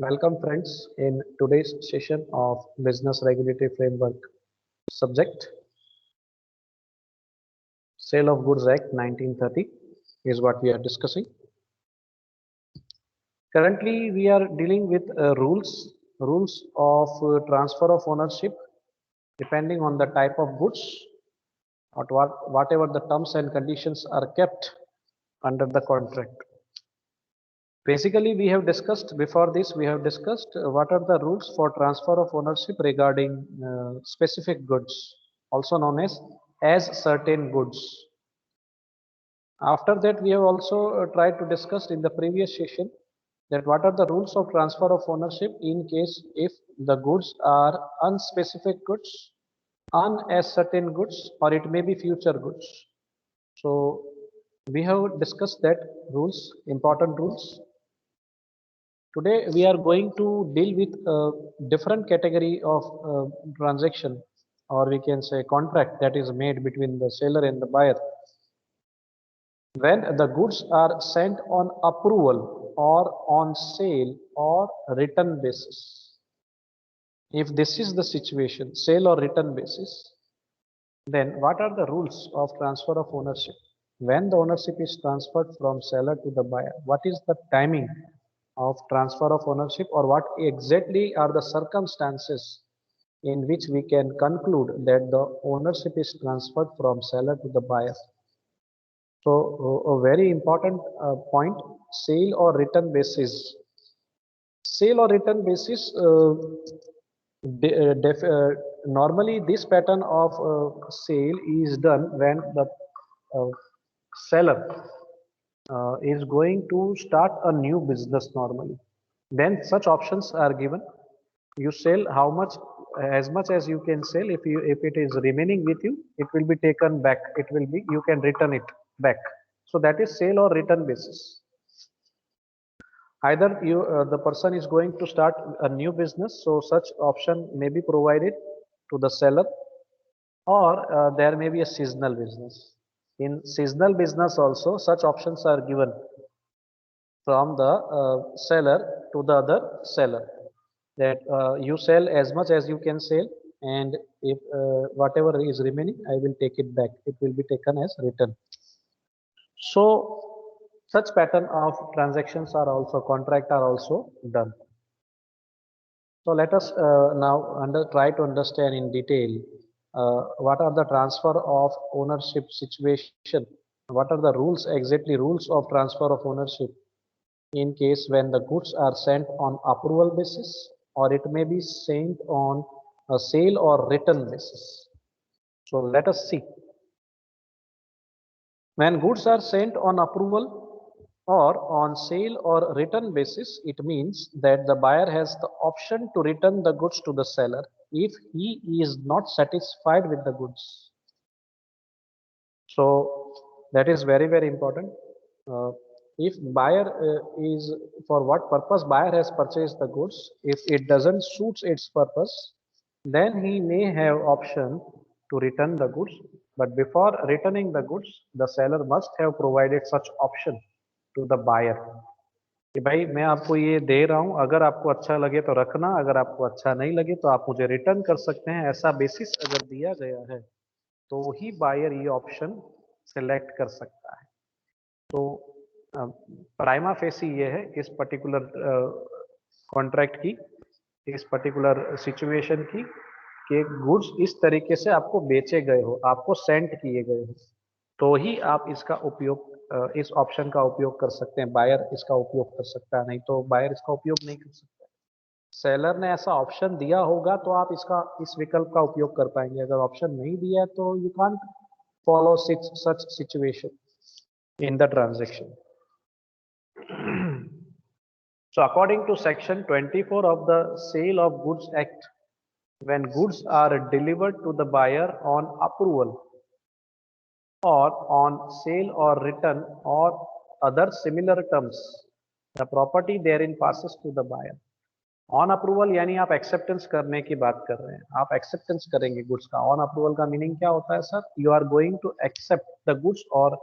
Welcome friends in today's session of Business Regulatory Framework subject. Sale of Goods Act 1930 is what we are discussing. Currently we are dealing with rules of transfer of ownership depending on the type of goods or whatever the terms and conditions are kept under the contract. Basically, we have discussed before this, we have discussed what are the rules for transfer of ownership regarding specific goods, also known as certain goods. After that, we have also tried to discuss in the previous session that what are the rules of transfer of ownership in case if the goods are unspecific goods, uncertain goods, or it may be future goods. So we have discussed that rules, important rules. Today we are going to deal with a different category of transaction, or we can say contract, that is made between the seller and the buyer. When the goods are sent on approval or on sale or return basis. If this is the situation, sale or return basis, then what are the rules of transfer of ownership? When the ownership is transferred from seller to the buyer, what is the timing of transfer of ownership, or what exactly are the circumstances in which we can conclude that the ownership is transferred from seller to the buyer? So a very important point, sale or return basis. Sale or return basis, normally this pattern of sale is done when the uh, seller is going to start a new business normally. Then such options are given. You sell how much, as much as you can sell. If it is remaining with you, it will be taken back. It will be, you can return it back. So that is sale or return basis. Either the person is going to start a new business, so such option may be provided to the seller, or there may be a seasonal business. In seasonal business also such options are given from the seller to the other seller, that you sell as much as you can sell, and if whatever is remaining, I will take it back. It will be taken as return. So such pattern of transactions are also, contract are also done. So let us now try to understand in detail what are the transfer of ownership situation. What are the rules, exactly rules of transfer of ownership in case when the goods are sent on approval basis, or it may be sent on a sale or return basis. So let us see. When goods are sent on approval or on sale or return basis, it means that the buyer has the option to return the goods to the seller if he is not satisfied with the goods. So that is very, very important. If buyer is, for what purpose buyer has purchased the goods, if it doesn't suits its purpose, then he may have option to return the goods. But before returning the goods, the seller must have provided such option to the buyer कि भाई मैं आपको ये दे रहा हूँ, अगर आपको अच्छा लगे तो रखना, अगर आपको अच्छा नहीं लगे तो आप मुझे रिटर्न कर सकते हैं। ऐसा बेसिस अगर दिया गया है तो ही बायर ये ऑप्शन सेलेक्ट कर सकता है। तो प्राइमा फेसी ये है इस पर्टिकुलर कॉन्ट्रैक्ट की, इस पर्टिकुलर सिचुएशन की, कि गुड्स इस तरीके से आपको बेचे गए हो, आपको सेंड किए गए हो, तो ही आप इसका उपयोग, इस ऑप्शन का उपयोग कर सकते हैं। बायर इसका उपयोग कर सकता है, नहीं तो बायर इसका उपयोग नहीं कर सकता। सेलर ने ऐसा ऑप्शन दिया होगा तो आप इसका, इस विकल्प का उपयोग कर पाएंगे। अगर ऑप्शन नहीं दिया है तो you can't follow such situation in the transaction. So according to section 24 of the Sale of Goods Act, when goods are delivered to the buyer on approval or on sale or return or other similar terms, the property therein passes to the buyer. On approval यानी आप acceptance करने की बात कर रहे हैं, आप acceptance करेंगे गुड्स का। ऑन अप्रूवल का मीनिंग क्या होता है sir? You are going to accept the goods, और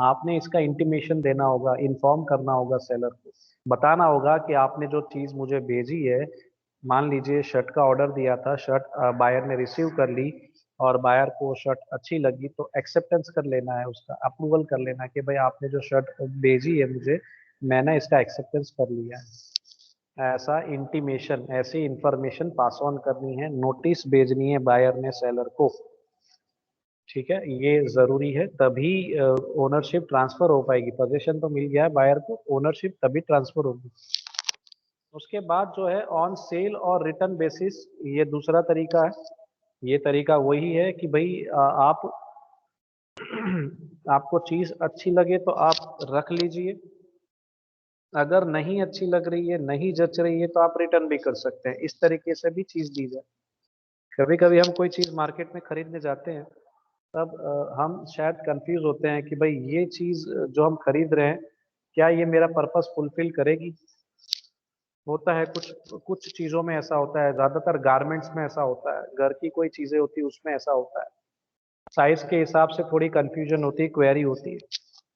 आपने इसका इंटीमेशन देना होगा, इन्फॉर्म करना होगा सेलर को बताना होगा कि आपने जो चीज़ मुझे भेजी है, मान लीजिए शर्ट का ऑर्डर दिया था, शर्ट बायर ने रिसीव कर ली और बायर को शर्ट अच्छी लगी, तो एक्सेप्टेंस कर लेना है, उसका अप्रूवल कर लेना है कि भाई आपने जो शर्ट भेजी है मुझे, मैंने इसका एक्सेप्टेंस कर लिया है। ऐसा इंटीमेशन, ऐसी इंफॉर्मेशन पास ऑन करनी है, नोटिस भेजनी है बायर ने सेलर को। ठीक है, ये जरूरी है, तभी ओनरशिप ट्रांसफर हो पाएगी। पोजीशन तो मिल गया है बायर को, ओनरशिप तभी ट्रांसफर होगी। उसके बाद जो है ऑन सेल और रिटर्न बेसिस, ये दूसरा तरीका है। ये तरीका वही है कि भाई आप आपको चीज अच्छी लगे तो आप रख लीजिए, अगर नहीं अच्छी लग रही है, नहीं जच रही है, तो आप रिटर्न भी कर सकते हैं। इस तरीके से भी चीज दी जाए। कभी कभी हम कोई चीज मार्केट में खरीदने जाते हैं, तब हम शायद कंफ्यूज होते हैं कि भाई ये चीज जो हम खरीद रहे हैं, क्या ये मेरा पर्पस फुलफिल करेगी। होता है कुछ कुछ चीजों में ऐसा होता है, ज्यादातर गारमेंट्स में ऐसा होता है, घर की कोई चीजें होती है उसमें ऐसा होता है, साइज के हिसाब से थोड़ी कंफ्यूजन होती है, क्वेरी होती है,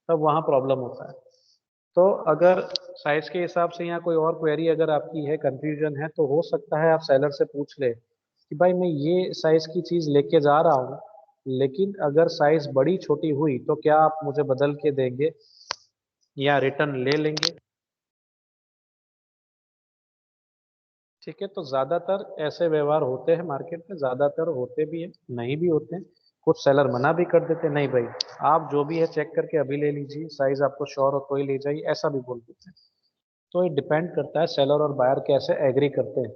तब वहाँ प्रॉब्लम होता है। तो अगर साइज के हिसाब से या कोई और क्वेरी अगर आपकी है, कंफ्यूजन है, तो हो सकता है आप सेलर से पूछ ले कि भाई मैं ये साइज की चीज लेके जा रहा हूँ, लेकिन अगर साइज बड़ी छोटी हुई तो क्या आप मुझे बदल के देंगे या रिटर्न ले लेंगे। ठीक है, तो ज्यादातर ऐसे व्यवहार होते हैं मार्केट में, ज्यादातर होते भी हैं, नहीं भी होते हैं। कुछ सेलर मना भी कर देते हैं, नहीं भाई आप जो भी है चेक करके अभी ले लीजिए, साइज आपको श्योर हो तो ही ले जाइए, ऐसा भी बोल देते हैं। तो ये डिपेंड करता है सेलर और बायर कैसे एग्री करते हैं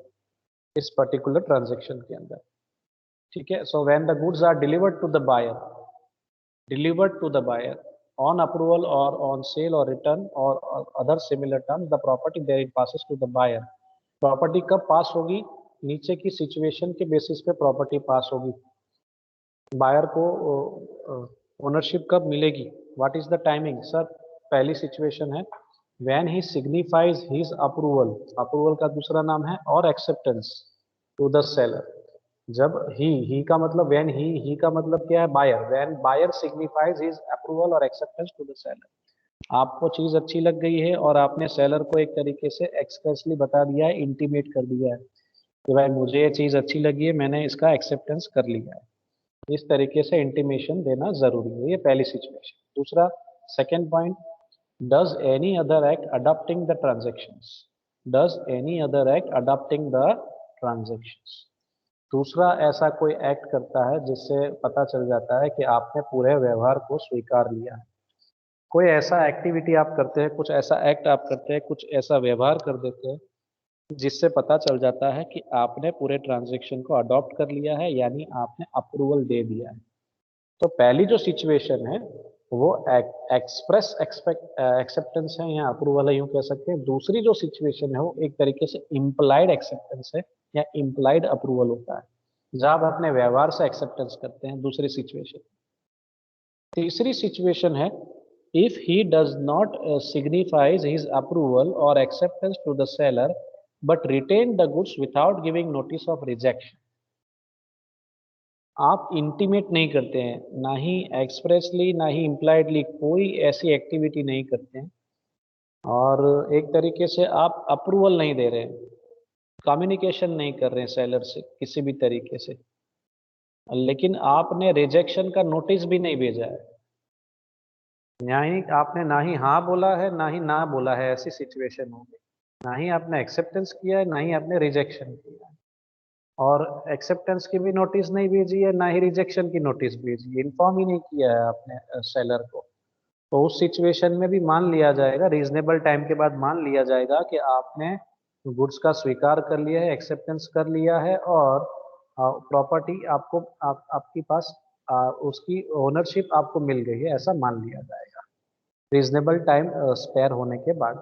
इस पर्टिकुलर ट्रांजेक्शन के अंदर। ठीक है, so when the goods are delivered to the buyer on approval or on sale or return or other similar terms, the property therein passes to the buyer। Property कब पास होगी, नीचे की सिचुएशन के basis पे प्रॉपर्टी पास होगी। Buyer को ownership कब मिलेगी, what is the timing sir. पहली सिचुएशन है when he signifies his approval, approval का दूसरा नाम है और एक्सेप्टेंस टू द सेलर। जब ही का मतलब व्हेन ही का मतलब क्या है, buyer, when buyer signifies his approval और एक्सेप्टेंस टू द सेलर। आपको चीज अच्छी लग गई है और आपने सेलर को एक तरीके से एक्सप्रेसली बता दिया है, इंटीमेट कर दिया है कि भाई मुझे ये चीज अच्छी लगी है, मैंने इसका एक्सेप्टेंस कर लिया है। इस तरीके से इंटीमेशन देना जरूरी है, ये पहली सिचुएशन। दूसरा, second point, does any other act adopting the transactions, does any other act adopting the transactions. दूसरा ऐसा कोई एक्ट करता है जिससे पता चल जाता है कि आपने पूरे व्यवहार को स्वीकार लिया है। कोई ऐसा एक्टिविटी आप करते हैं, कुछ ऐसा एक्ट आप करते हैं, कुछ ऐसा व्यवहार कर देते हैं जिससे पता चल जाता है कि आपने पूरे ट्रांजेक्शन को अडॉप्ट कर लिया है, यानी आपने अप्रूवल दे दिया है। तो पहली जो सिचुएशन है वो एक्सप्रेस एक्सेप्टेंस है या अप्रूवल है, यूं कह सकते हैं। दूसरी जो सिचुएशन है वो एक तरीके से इम्प्लाइड एक्सेप्टेंस है या इम्प्लाइड अप्रूवल होता है, जहां आप अपने व्यवहार से एक्सेप्टेंस करते हैं, दूसरी सिचुएशन। तीसरी सिचुएशन है if he does not signifies his approval or acceptance to the seller but retain the goods without giving notice of rejection। आप इंटीमेट नहीं करते हैं, ना ही एक्सप्रेसली ना ही इम्प्लाइडली, कोई ऐसी एक्टिविटी नहीं करते हैं, और एक तरीके से आप अप्रूवल नहीं दे रहे हैं, कम्युनिकेशन नहीं कर रहे हैं सेलर से किसी भी तरीके से, लेकिन आपने रिजेक्शन का नोटिस भी नहीं भेजा है। ना ही आपने ना ही हाँ बोला है, ना ही ना बोला है, ऐसी सिचुएशन हो गई। ना ही आपने एक्सेप्टेंस किया है, ना ही आपने रिजेक्शन किया है। और एक्सेप्टेंस की भी नोटिस नहीं भेजी है, ना ही रिजेक्शन की नोटिस भेजी है, इन्फॉर्म ही नहीं किया है आपने सेलर को। तो उस सिचुएशन में भी मान लिया जाएगा, रीजनेबल टाइम के बाद मान लिया जाएगा कि आपने गुड्स का स्वीकार कर लिया है, एक्सेप्टेंस कर लिया है, और प्रॉपर्टी आपको आपके पास उसकी ओनरशिप आपको मिल गई है, ऐसा मान लिया जाएगा रीजनेबल टाइम स्पेयर होने के बाद।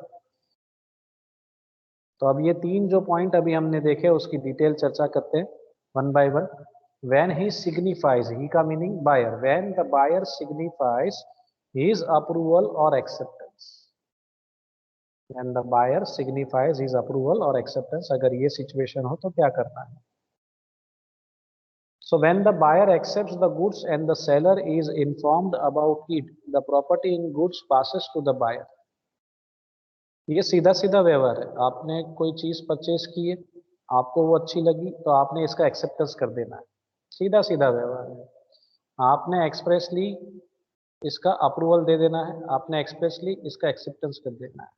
तो अब ये तीन जो पॉइंट अभी हमने देखे उसकी डिटेल चर्चा करते हैं one by one. When he signifies, he का meaning buyer, when the buyer signifies his approval और acceptance, when the buyer signifies his approval और एक्सेप्टेंस, अगर ये सिचुएशन हो तो क्या करना है। So when the buyer accepts the goods and the seller is informed about it, the property in goods passes to the buyer। ये सीधा सीधा व्यवहार है। आपने कोई चीज परचेज की है, आपको वो अच्छी लगी तो आपने इसका एक्सेप्टेंस कर देना है। सीधा सीधा व्यवहार है। आपने एक्सप्रेसली इसका अप्रूवल दे देना है, आपने एक्सप्रेसली इसका एक्सेप्टेंस कर देना है।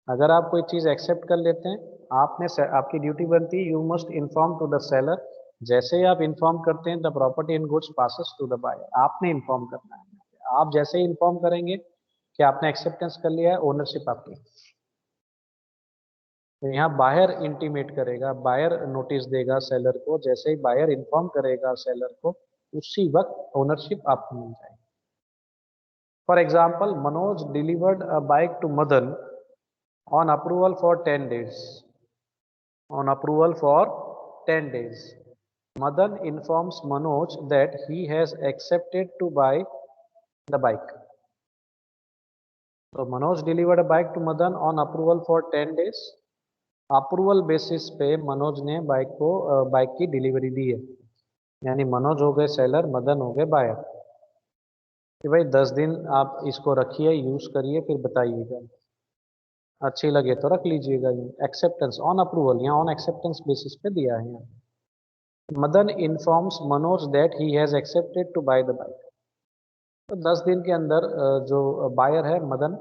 अगर आप कोई चीज एक्सेप्ट कर लेते हैं, आपकी ड्यूटी बनती है, you must inform to the seller. जैसे ही आप इन्फॉर्म करते हैं, the property in goods passes to the buyer. आपने इन्फॉर्म करना है। आप जैसे ही इन्फॉर्म करेंगे कि आपने एक्सेप्टेंस कर लिया है, ओनरशिप आपकी। तो यहाँ बायर इंटीमेट करेगा, बायर नोटिस देगा सेलर को। जैसे ही बायर इन्फॉर्म करेगा सेलर को, उसी वक्त ओनरशिप आपको मिल जाएगी। For example, Manoj delivered a bike to Madan on approval for 10 days. On approval for 10 days, Madan informs Manoj that he has accepted to buy the bike. So Manoj delivered a bike to Madan on approval for 10 days. Approval basis पे मनोज ने bike की delivery दी है। यानी मनोज हो गए seller, Madan हो गए buyer. कि भाई 10 दिन आप इसको रखिए, यूज करिए, फिर बताइएगा, अच्छी लगे तो रख लीजिएगा। एक्सेप्टेंस ऑन अप्रूवल, यहाँ ऑन एक्सेप्टेंस बेसिस पे दिया है। Madan informs Manoj that he has accepted to buy the bike. तो 10 दिन के अंदर जो बायर है मदन,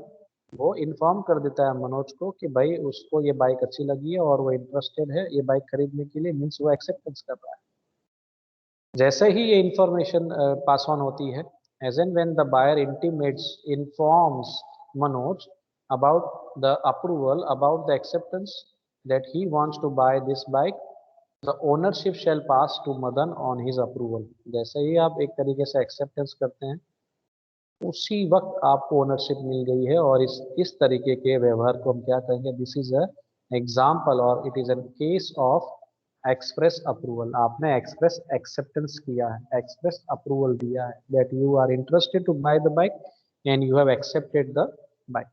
वो इन्फॉर्म कर देता है मनोज को कि भाई उसको ये बाइक अच्छी लगी है और वो इंटरेस्टेड है ये बाइक खरीदने के लिए, मीन्स वो एक्सेप्टेंस कर रहा है। जैसे ही ये इंफॉर्मेशन पास ऑन होती है, as and when the buyer intimates informs Manoj about the approval, about the acceptance that he wants to buy this bike, the ownership shall pass to Madan on his approval. जैसे ही आप एक तरीके से acceptance करते हैं, उसी वक्त आपको ओनरशिप मिल गई है। और इस तरीके के व्यवहार को हम क्या कहेंगे, दिस इज अ एग्जाम्पल और it is an case of express approval. आपने एक्सप्रेस एक्सेप्टेंस किया है, एक्सप्रेस अप्रूवल दिया है that you are interested to buy the bike and you have accepted the bike.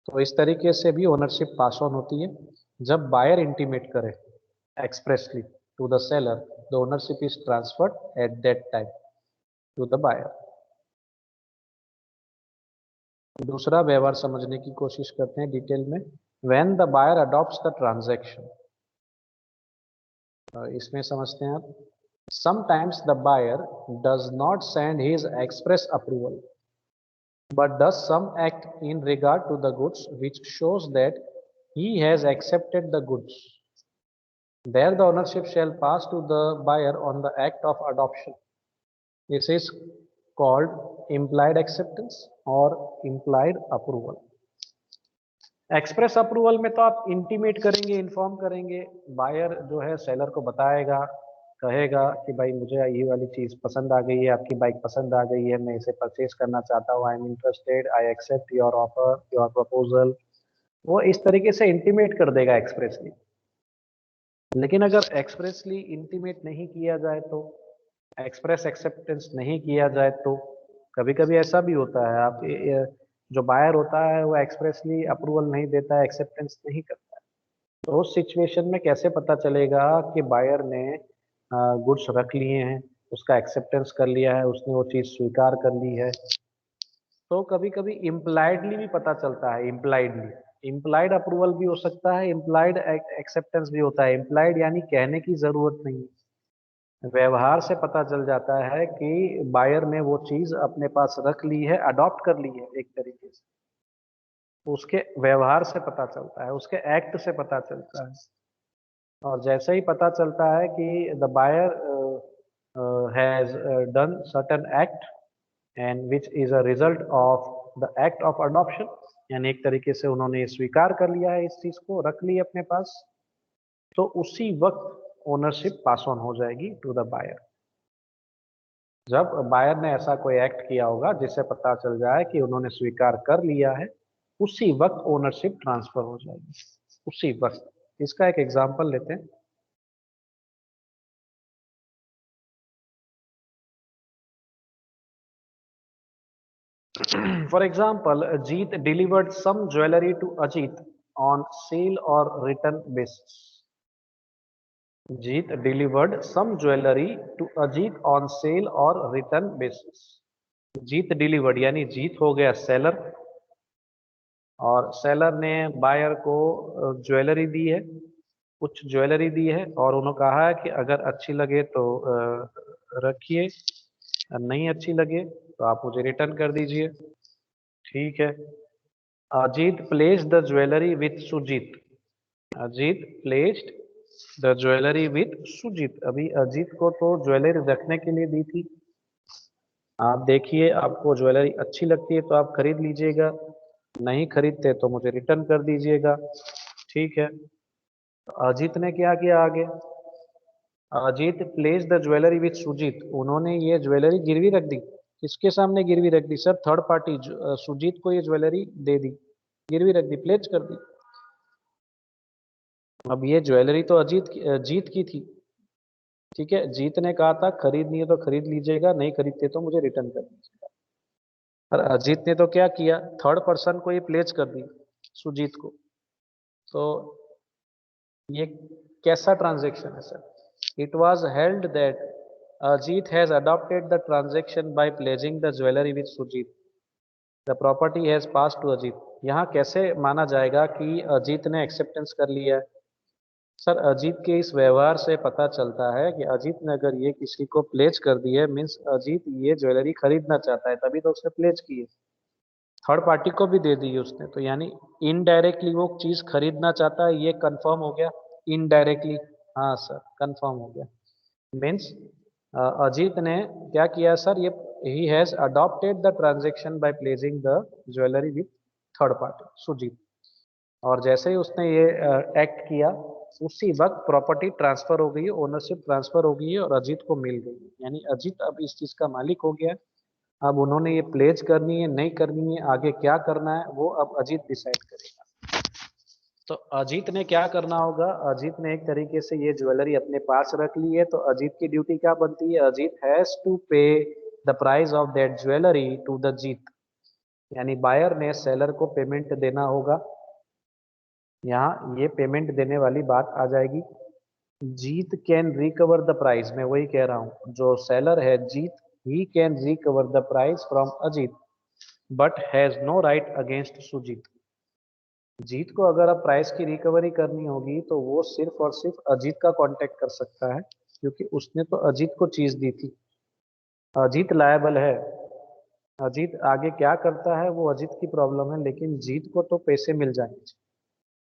तो इस तरीके से भी ओनरशिप पास ऑन होती है जब बायर इंटीमेट करे expressly to the seller, the ownership is transferred at that time to the buyer. दूसरा व्यवहार समझने की कोशिश करते हैं डिटेल में। When the buyer adopts the transaction, इसमें समझते हैं आप। Sometimes the buyer does not send his express approval but does some act in regard to the goods which shows that he has accepted the goods. There the ownership shall pass to the buyer on the act of adoption. This is called implied acceptance or implied approval. Express approval में तो आप intimate करेंगे, inform करेंगे, buyer जो है seller को बताएगा, कहेगा कि भाई मुझे ये वाली चीज पसंद आ गई है, आपकी बाइक पसंद आ गई है, मैं इसे परचेज करना चाहता हूँ, I am interested, I accept your offer, your proposal. वो इस तरीके से इंटीमेट कर देगा एक्सप्रेसली। लेकिन अगर एक्सप्रेसली इंटीमेट नहीं किया जाए तो, एक्सप्रेस एक्सेप्टेंस नहीं किया जाए तो, कभी कभी ऐसा भी होता है, आप जो बायर होता है वो एक्सप्रेसली अप्रूवल नहीं देता है, एक्सेप्टेंस नहीं करता है। तो उस सिचुएशन में कैसे पता चलेगा कि बायर ने गुड्स रख लिए हैं, उसका एक्सेप्टेंस कर लिया है, उसने वो चीज स्वीकार कर ली है। तो कभी कभी इम्प्लाइडली भी पता चलता है। इम्प्लाइडली, इम्प्लाइड अप्रूवल भी हो सकता है, इम्प्लाइड एक्सेप्टेंस भी होता है। इम्प्लाइड यानी कहने की जरूरत नहीं, व्यवहार से पता चल जाता है कि बायर ने वो चीज अपने पास रख ली है, अडॉप्ट कर ली है एक तरीके से। उसके व्यवहार से पता चलता है, उसके एक्ट से पता चलता है। और जैसे ही पता चलता है कि the buyer has done certain act and which is a result of the act of adoption, यानी एक तरीके से उन्होंने स्वीकार कर लिया है, इस चीज को रख ली अपने पास, तो उसी वक्त ओनरशिप पास ऑन हो जाएगी टू द बायर। जब बायर ने ऐसा कोई एक्ट किया होगा जिससे पता चल जाए कि उन्होंने स्वीकार कर लिया है, उसी वक्त ओनरशिप ट्रांसफर हो जाएगी, उसी वक्त। इसका एक एग्जांपल लेते हैं। For example, Jeet delivered some jewelry to Ajit on sale or return basis. Jeet delivered some jewelry to Ajit on sale or return basis. Jeet delivered यानी जीत हो गया सेलर, और सेलर ने बायर को ज्वेलरी दी है, कुछ ज्वेलरी दी है, और उन्होंने कहा है कि अगर अच्छी लगे तो रखिए, नहीं अच्छी लगे तो आप मुझे रिटर्न कर दीजिए। ठीक है। Ajit place the jewellery with Sujit. Ajit placed the jewellery with Sujit. अभी अजीत को तो ज्वेलरी रखने के लिए दी थी। आप देखिए, आपको ज्वेलरी अच्छी लगती है तो आप खरीद लीजिएगा, नहीं खरीदते तो मुझे रिटर्न कर दीजिएगा। ठीक है। तो अजीत ने क्या किया आगे? Ajit place the jewellery with Sujit. उन्होंने ये ज्वेलरी गिरवी रख दी। किसके सामने गिरवी रख दी सर? थर्ड पार्टी सुजीत को ये ज्वेलरी दे दी, गिरवी रख दी, प्लेस कर दी। अब ये ज्वेलरी तो जीत की थी। ठीक है, जीत ने कहा था खरीदनी है तो खरीद लीजिएगा, नहीं खरीदते तो मुझे रिटर्न कर दीजिएगा। और अजीत ने तो क्या किया, थर्ड पर्सन को ये प्लेस कर दी, सुजीत को। तो ये कैसा ट्रांजेक्शन है sir? It was held that Ajit has adopted the transaction by pledging the jewellery with Sujit, the property has pass to Ajit. यहाँ कैसे माना जाएगा कि अजीत ने एक्सेप्टेंस कर लिया है? सर, अजीत के इस व्यवहार से पता चलता है कि अजीत ने अगर ये किसी को प्लेज कर दी है, मीन्स अजीत ये ज्वेलरी खरीदना चाहता है, तभी तो उसने प्लेज की है। थर्ड पार्टी को भी दे दी है उसने, तो यानी इनडायरेक्टली वो चीज खरीदना चाहता है, ये कंफर्म हो गया। इनडायरेक्टली, हाँ सर, कंफर्म हो गया। मीन्स अजीत ने क्या किया सर? ये he has adopted the transaction by pledging the jewellery with third party Sujit. और जैसे ही उसने ये एक्ट किया, उसी वक्त प्रॉपर्टी ट्रांसफर हो गई है, ओनरशिप ट्रांसफर हो गई है और अजीत को मिल गई है। यानी अजीत अब इस चीज का मालिक हो गया है। अब उन्होंने ये प्लेज करनी है, नहीं करनी है, आगे क्या करना है, वो अब अजीत डिसाइड करेगा। तो अजीत ने क्या करना होगा? अजीत ने एक तरीके से ये ज्वेलरी अपने पास रख ली है, तो अजीत की ड्यूटी क्या बनती है? Ajit has to pay the price of that jewellery to the Jeet. यानी बायर ने सेलर को पेमेंट देना होगा। यहाँ ये पेमेंट देने वाली बात आ जाएगी। Jeet can recover the price, मैं वही कह रहा हूँ, जो सेलर है Jeet, he can recover the price from Ajit but has no right against Sujit. Jeet को अगर अब प्राइस की रिकवरी करनी होगी तो वो सिर्फ और सिर्फ अजीत का कांटेक्ट कर सकता है, क्योंकि उसने तो अजीत को चीज दी थी। अजीत लायबल है। अजीत आगे क्या करता है वो अजीत की प्रॉब्लम है, लेकिन जीत को तो पैसे मिल जाएंगे।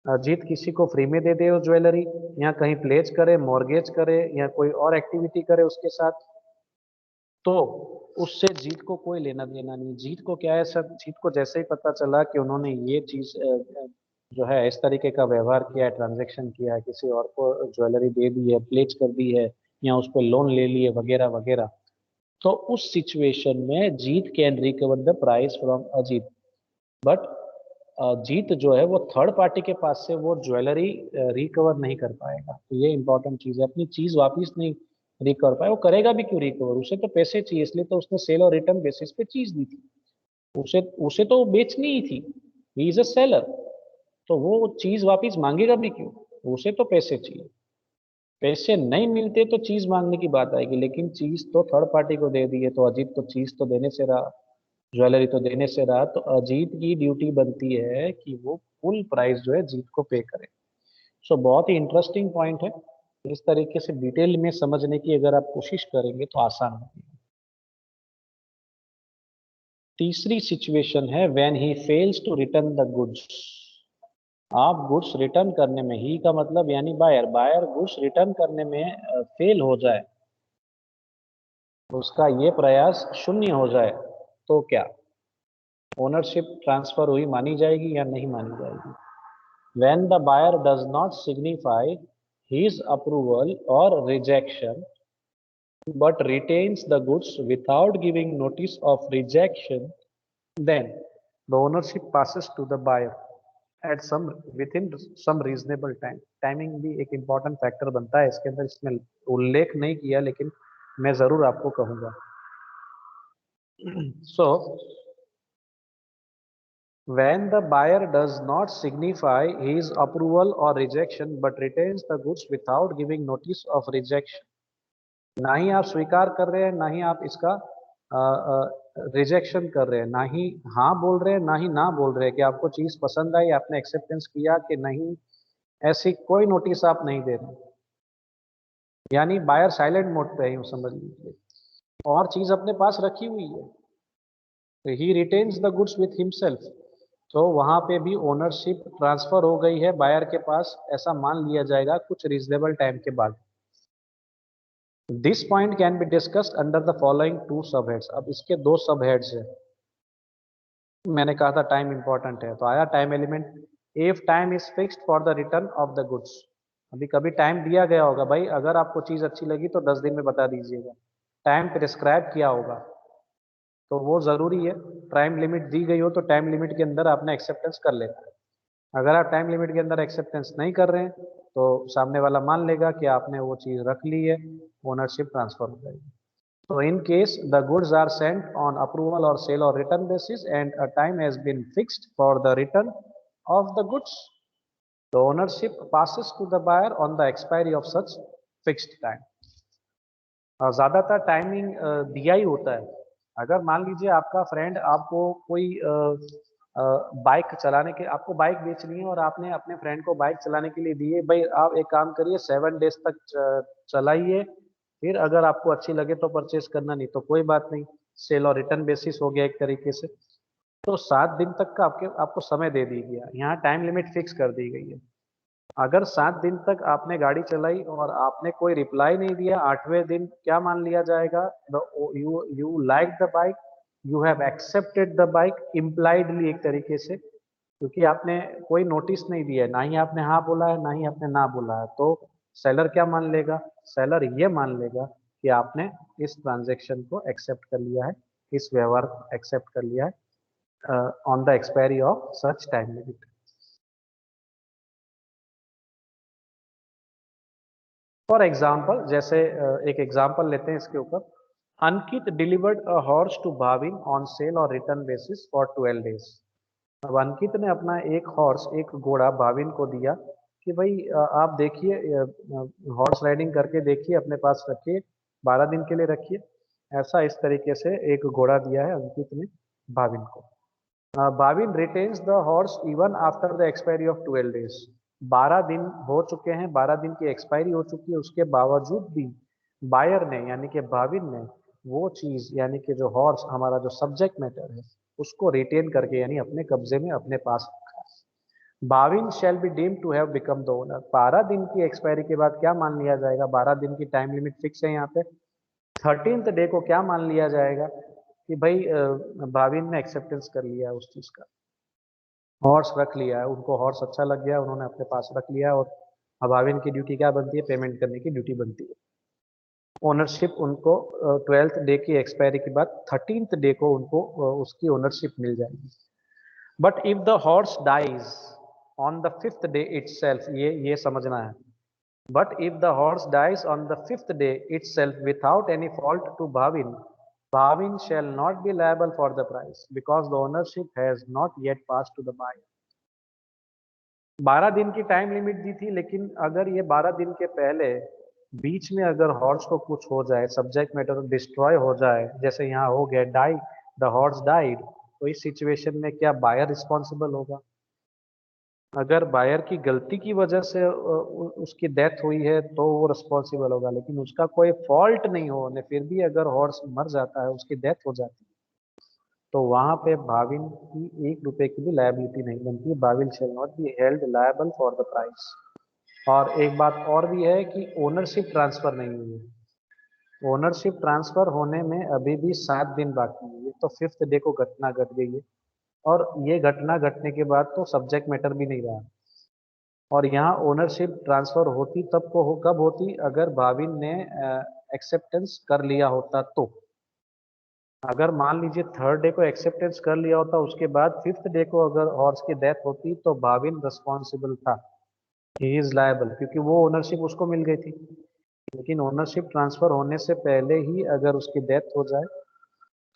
अजीत किसी को फ्री में दे दे वो ज्वेलरी, या कहीं प्लेज करे, मॉर्गेज करे, या कोई और एक्टिविटी करे उसके साथ, तो उससे जीत को कोई लेना देना नहीं। जीत को क्या है सर? जीत को जैसे ही पता चला कि उन्होंने ये चीज जो है इस तरीके का व्यवहार किया है, ट्रांजैक्शन किया है, किसी और को ज्वेलरी दे दी है, प्लेज कर दी है, या उस पर लोन ले लिए वगैरह वगैरह, तो उस सिचुएशन में Jeet can recover the price from Ajit. But Jeet जो है वो थर्ड पार्टी के पास से वो ज्वेलरी रिकवर नहीं कर पाएगा। तो ये इंपॉर्टेंट चीज है, अपनी चीज वापस नहीं रिकवर पाए। वो करेगा भी क्यों रिकवर? उसे तो पैसे चाहिए, इसलिए तो उसने सेल और रिटर्न बेसिस पे चीज दी थी। उसे उसे तो बेचनी ही थी, ही इज अ सेलर। तो वो चीज वापस मांगेगा भी क्यों? उसे तो पैसे चाहिए। पैसे नहीं मिलते तो चीज मांगने की बात आएगी, लेकिन चीज तो थर्ड पार्टी को दे दी है, तो अजीत तो चीज तो देने से रहा, ज्वेलरी तो देने से रहा। तो अजीत की ड्यूटी बनती है कि वो फुल प्राइस जो है जीत को पे करे। सो बहुत ही इंटरेस्टिंग पॉइंट है। इस तरीके से डिटेल में समझने की अगर आप कोशिश करेंगे तो आसान होगी। तीसरी सिचुएशन है when he fails to return the goods. आप गुड्स रिटर्न करने में, ही का मतलब यानी बायर, बायर गुड्स रिटर्न करने में फेल हो जाए, उसका ये प्रयास शून्य हो जाए, तो क्या ओनरशिप ट्रांसफर हुई मानी जाएगी या नहीं मानी जाएगी? When the buyer does not signify his approval or rejection but retains the goods without giving notice of rejection, then the ownership passes to the buyer at some within some reasonable time. Timing भी एक important factor बनता है इसके अंदर, इसमें उल्लेख नहीं किया लेकिन मैं जरूर आपको कहूंगा। So when the buyer does not signify his approval or rejection but retains the goods without giving notice of rejection, ना ही आप स्वीकार कर रहे हैं, ना ही आप इसका रिजेक्शन कर रहे हैं, ना ही हाँ बोल रहे हैं ना ही ना बोल रहे हैं कि आपको चीज पसंद आई, आपने एक्सेप्टेंस किया कि नहीं, ऐसी कोई नोटिस आप नहीं दे रहे। यानी बायर साइलेंट मोड पे है, यूं समझ लीजिए, और चीज अपने पास रखी हुई है, he retains the goods with himself. तो वहां पे भी ओनरशिप ट्रांसफर हो गई है बायर के पास, ऐसा मान लिया जाएगा कुछ रीजनेबल टाइम के बाद। This point can be discussed under the following two sub heads. अब इसके दो सब हेड्स है। मैंने कहा था टाइम इंपॉर्टेंट है, तो आया time element. If time is fixed for the return of the goods. अभी कभी टाइम दिया गया होगा भाई, अगर आपको चीज अच्छी लगी तो 10 दिन में बता दीजिएगा, टाइम प्रिस्क्राइब किया होगा, तो वो जरूरी है। टाइम लिमिट दी गई हो तो टाइम लिमिट के अंदर आपने एक्सेप्टेंस कर लेना है। अगर आप टाइम लिमिट के अंदर एक्सेप्टेंस नहीं कर रहे हैं तो सामने वाला मान लेगा कि आपने वो चीज रख ली है, ओनरशिप ट्रांसफर हो जाएगी। So in case the goods are sent on approval or sale or return basis and a time has been fixed for the return of the goods, the ownership passes to the buyer on the expiry of such fixed time. ज्यादातर timing दिया ही होता है। अगर मान लीजिए आपका friend आपको कोई बाइक चलाने के, आपको बाइक बेचनी है और आपने अपने फ्रेंड को बाइक चलाने के लिए दी है, भाई आप एक काम करिए 7 डेज तक चलाइए, फिर अगर आपको अच्छी लगे तो परचेज करना, नहीं तो कोई बात नहीं, सेल और रिटर्न बेसिस हो गया एक तरीके से। तो 7 दिन तक का आपको समय दे दी गया, यहाँ टाइम लिमिट फिक्स कर दी गई है। अगर 7 दिन तक आपने गाड़ी चलाई और आपने कोई रिप्लाई नहीं दिया, 8वें दिन क्या मान लिया जाएगा? You you like the bike, you have accepted the bike impliedly एक तरीके से, क्योंकि आपने कोई नोटिस नहीं दिया है, ना ही आपने हाँ बोला है ना ही आपने ना बोला है। तो सेलर क्या मान लेगा? सेलर ये मान लेगा कि आपने इस ट्रांजेक्शन को एक्सेप्ट कर लिया है, इस व्यवहार को एक्सेप्ट कर लिया है on the expiry of such time limit. For example, जैसे एक एग्जाम्पल लेते हैं इसके ऊपर। Ankit delivered a horse to Bhavin on sale और रिटर्न बेसिस फॉर 12 डेज। अब अंकित ने अपना एक हॉर्स, एक घोड़ा भाविन को दिया कि भाई आप देखिए, हॉर्स राइडिंग करके देखिए, अपने पास रखिए, 12 दिन के लिए रखिए। ऐसा इस तरीके से एक घोड़ा दिया है अंकित ने भाविन को। Bhavin retains the horse even after the expiry of 12 days. 12 दिन हो चुके हैं, 12 दिन की एक्सपायरी हो चुकी है, उसके बावजूद भी बायर ने यानी कि भाविन ने वो चीज, यानी कि जो हॉर्स हमारा जो सब्जेक्ट मैटर है, उसको रिटेन करके यानी अपने कब्जे में अपने पास रखा है। Bhavin shall be deemed to have become the owner. 12 दिन की एक्सपायरी के बाद क्या मान लिया जाएगा? 12 दिन की टाइम लिमिट फिक्स है यहाँ पे। 13th डे को क्या मान लिया जाएगा कि भाई भाविन ने एक्सेप्टेंस कर लिया है उस चीज का, हॉर्स रख लिया है, उनको हॉर्स अच्छा लग गया, उन्होंने अपने पास रख लिया है। और अभाविन की ड्यूटी क्या बनती है? पेमेंट करने की ड्यूटी बनती है। ओनरशिप उनको 12th डे की एक्सपायरी के बाद 13th डे को उनको उसकी ओनरशिप मिल जाएगी। But if the horse dies on the 5th day itself, ये समझना है। But if the horse dies on the 5th day itself without any fault to Bhavin, Bhavin shall not be liable for the price because the ownership has not yet passed to the buyer। 12 दिन की time limit दी थी, लेकिन अगर ये 12 दिन के पहले बीच में अगर हॉर्स को कुछ हो जाए, सब्जेक्ट मैटर डिस्ट्रॉय हो जाए, जैसे यहाँ हो गया डाई, द हॉर्स डाइड, तो इस सिचुएशन में क्या बायर रिस्पॉन्सिबल होगा? अगर बायर की गलती की वजह से उसकी डेथ हुई है तो वो रिस्पॉन्सिबल होगा, लेकिन उसका कोई फॉल्ट नहीं होने फिर भी अगर हॉर्स मर जाता है, उसकी डेथ हो जाती है, तो वहां पे भाविन की 1 रुपए की भी लायबिलिटी नहीं बनती है। Bhavin shall not be held liable for the price. और एक बात और भी है कि ओनरशिप ट्रांसफर नहीं हुई है। ओनरशिप ट्रांसफर होने में अभी भी 7 दिन बाकी है। ये तो 5th डे को घटना घट गई है, और ये घटना घटने के बाद तो सब्जेक्ट मैटर भी नहीं रहा। और यहाँ ओनरशिप ट्रांसफर होती तब को हो, कब होती? अगर भाविन ने एक्सेप्टेंस कर लिया होता तो। अगर मान लीजिए 3rd डे को एक्सेप्टेंस कर लिया होता, उसके बाद 5th डे को अगर हॉर्स की डेथ होती, तो भाविन रिस्पॉन्सिबल था, ही इज लायबल, क्योंकि वो ओनरशिप उसको मिल गई थी। लेकिन ओनरशिप ट्रांसफर होने से पहले ही अगर उसकी डेथ हो जाए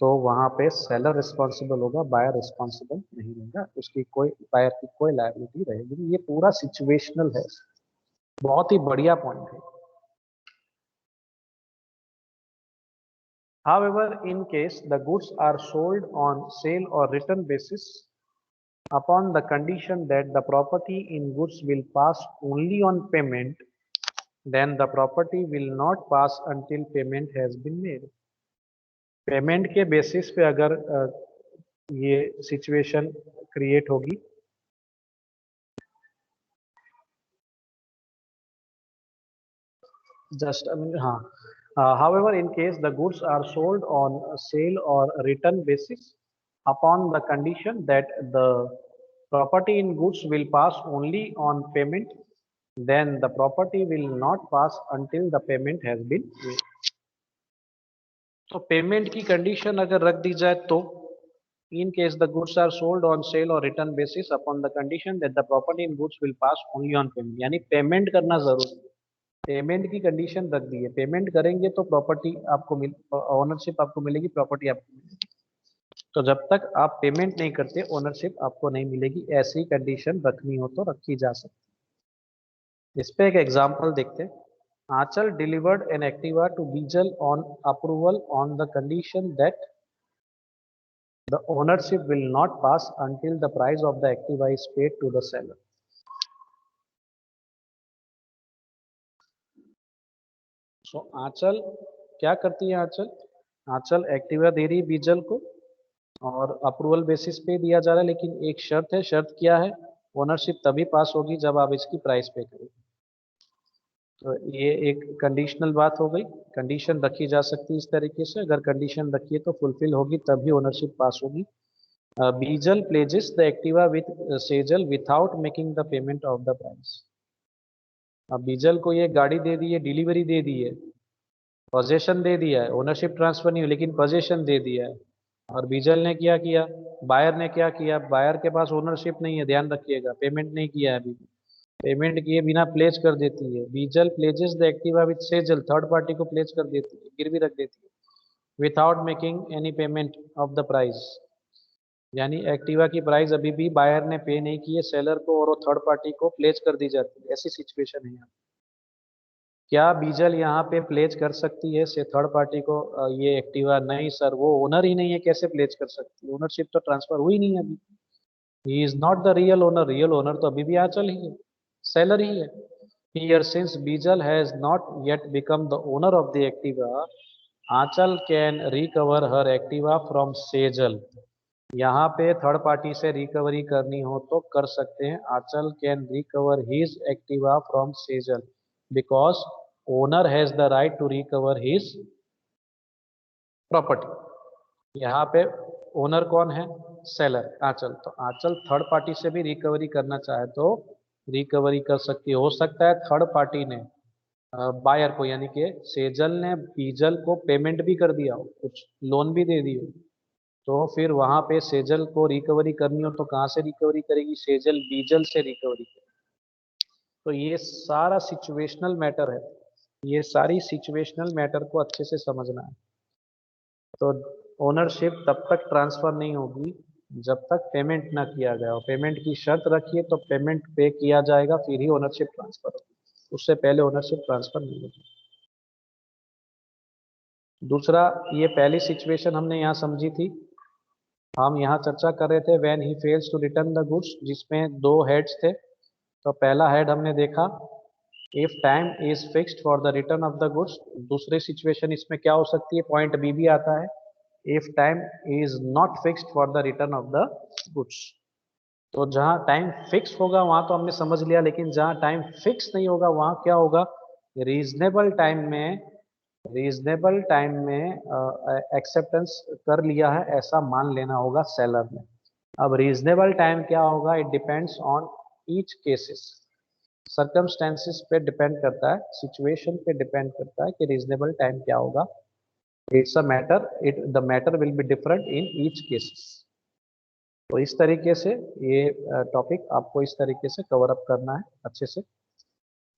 तो वहां पे सेलर रिस्पॉन्सिबल होगा, बायर रिस्पॉन्सिबल नहीं रहेगा, उसकी कोई बायर की कोई लायबिलिटी रहेगी। ये पूरा सिचुएशनल है, बहुत ही बढ़िया पॉइंट है। However, in case the goods are sold on sale or return basis upon the condition that the property in goods will pass only on payment, then the property will not pass until payment has been made. Payment के basis पे अगर ये situation create होगी, just हाँ, however, in case the goods are sold on sale or return basis upon the condition that the property in goods will pass only on payment, then the property will not pass until the payment has been made. तो payment की condition अगर रख दी जाए तो in case the goods are sold on sale or return basis upon the condition that the property in goods will pass only on payment, यानी payment करना जरूरी है। पेमेंट की कंडीशन रख दी है, पेमेंट करेंगे तो प्रॉपर्टी आपको मिल ओनरशिप आपको मिलेगी, प्रॉपर्टी आपको मिलेगी। तो जब तक आप पेमेंट नहीं करते ओनरशिप आपको नहीं मिलेगी। ऐसी कंडीशन रखनी हो तो रखी जा सकती है। इस पे एक एग्जांपल देखते हैं। Anchal delivered an Activa to Bijal on approval on the condition that the ownership will not pass until the price of the activa is paid to the seller. So आंचल क्या करती है? आंचल एक्टिवा दे रही है बीजल को और अप्रूवल बेसिस पे दिया जा रहा है, लेकिन एक शर्त है। शर्त क्या है? ओनरशिप तभी पास होगी जब आप इसकी प्राइस पे करेंगे। तो ये एक कंडीशनल बात हो गई। कंडीशन रखी जा सकती है इस तरीके से, अगर कंडीशन रखिए तो फुलफिल होगी तभी ओनरशिप पास होगी। Bijal pledges the Activa with Sejal without making the payment of the price. अब बीजल को ये गाड़ी दे दी है, डिलीवरी दे दी है, पोजेशन दे दिया है, ओनरशिप ट्रांसफर नहीं हुई लेकिन पोजेशन दे दिया है। और बीजल ने क्या किया? बायर ने क्या किया? बायर के पास ओनरशिप नहीं है, ध्यान रखिएगा, पेमेंट नहीं किया है अभी। पेमेंट किए बिना प्लेज कर देती है। Bijal pledges the Activa with Sejal, third party को प्लेज कर देती है, गिरवी रख देती है, without making any payment of the price. यानी एक्टिवा की प्राइस अभी भी बायर ने पे नहीं की है सेलर को और वो थर्ड पार्टी को प्लेज कर दी जाती है। ऐसी सिचुएशन है यहाँ। क्या बीजल यहाँ पे प्लेज कर सकती है से थर्ड पार्टी को ये एक्टिवा? नहीं सर, वो ओनर ही नहीं है, कैसे प्लेज कर सकती है? ओनरशिप तो ट्रांसफर हुई नहीं है अभी। He is not the real owner. Real owner तो अभी भी आंचल ही है, सेलर ही है। Here, since Bijal has not yet become the owner of the Activa, Aanchal can recover her Activa from Sejal. यहाँ पे थर्ड पार्टी से रिकवरी करनी हो तो कर सकते हैं। Anchal can recover his Activa from Sejal because owner has the right to recover his property. यहाँ पे ओनर कौन है? सेलर, आंचल। तो आंचल थर्ड पार्टी से भी रिकवरी करना चाहे तो रिकवरी कर सकती है। हो सकता है थर्ड पार्टी ने बायर को यानी कि सेजल ने बीजल को पेमेंट भी कर दिया हो, कुछ लोन भी दे दी हो, तो फिर वहां पे सेजल को रिकवरी करनी हो तो कहाँ से रिकवरी करेगी? सेजल बीजल से रिकवरी करेगी। तो ये सारा सिचुएशनल मैटर है, ये सारी सिचुएशनल मैटर को अच्छे से समझना है। तो ओनरशिप तब तक ट्रांसफर नहीं होगी जब तक पेमेंट ना किया गया हो। पेमेंट की शर्त रखिए तो पेमेंट पे किया जाएगा फिर ही ओनरशिप ट्रांसफर होगी, उससे पहले ओनरशिप ट्रांसफर नहीं होगी। दूसरा, ये पहली सिचुएशन हमने यहाँ समझी थी। हम यहाँ चर्चा कर रहे थे when he fails to return the goods, जिसमें दो हेड्स थे। तो पहला हेड हमने देखा if time is fixed for the return of the goods. दूसरी सिचुएशन इसमें क्या हो सकती है? पॉइंट बी भी आता है, if time is not fixed for the return of the goods. तो जहाँ टाइम फिक्स होगा वहां तो हमने समझ लिया, लेकिन जहाँ टाइम फिक्स नहीं होगा वहां क्या होगा? रीजनेबल टाइम में एक्सेप्टेंस कर लिया है ऐसा मान लेना होगा सेलर ने। अब रीजनेबल टाइम क्या होगा? It depends on each cases, circumstances पे डिपेंड करता है, सिचुएशन पे डिपेंड करता है कि रीजनेबल टाइम क्या होगा। It's a matter, the matter will be different in each cases. तो इस तरीके से ये टॉपिक आपको इस तरीके से कवर अप करना है अच्छे से,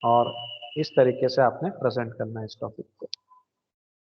और इस तरीके से आपने प्रेजेंट करना है इस टॉपिक को।